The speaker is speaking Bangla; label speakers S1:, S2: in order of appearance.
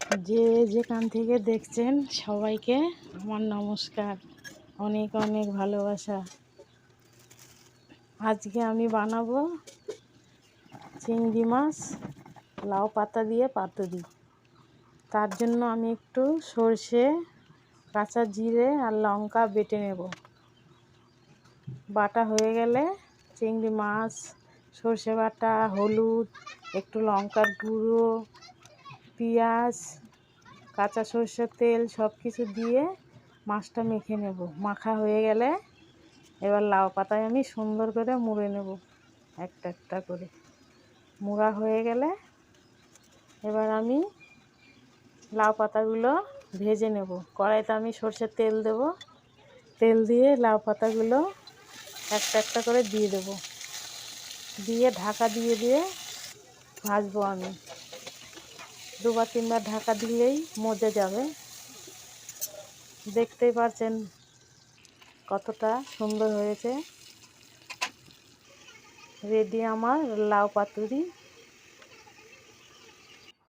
S1: যে যেখান থেকে দেখছেন সবাইকে আমার নমস্কার, অনেক অনেক ভালোবাসা। আজকে আমি বানাবো চিংড়ি মাছ লাউ পাতা দিয়ে পাতুরি। তার জন্য আমি একটু সর্ষে, কাঁচা জিরে আর লঙ্কা বেটে নেব। বাটা হয়ে গেলে চিংড়ি মাছ, সর্ষে বাটা, হলুদ, একটু লঙ্কার গুঁড়ো, পেঁয়াজ, কাঁচা সরষের তেল সব কিছু দিয়ে মাছটা মেখে নেব। মাখা হয়ে গেলে এবার লাউ পাতায় আমি সুন্দর করে মুড়ে নেব, একটা একটা করে। মুড়া হয়ে গেলে এবার আমি লাউ পাতাগুলো ভেজে নেব। কড়াইতে আমি সরষের তেল দেব, তেল দিয়ে লাউ পাতাগুলো একটা একটা করে দিয়ে দেব, দিয়ে ঢাকা দিয়ে দিয়ে ভাজবো আমি। দুবার তিনবার ঢাকা দিলেই মজে যাবে। দেখতেই পাচ্ছেন কতটা সুন্দর হয়েছে। রেডি আমার লাউ পাতুরি।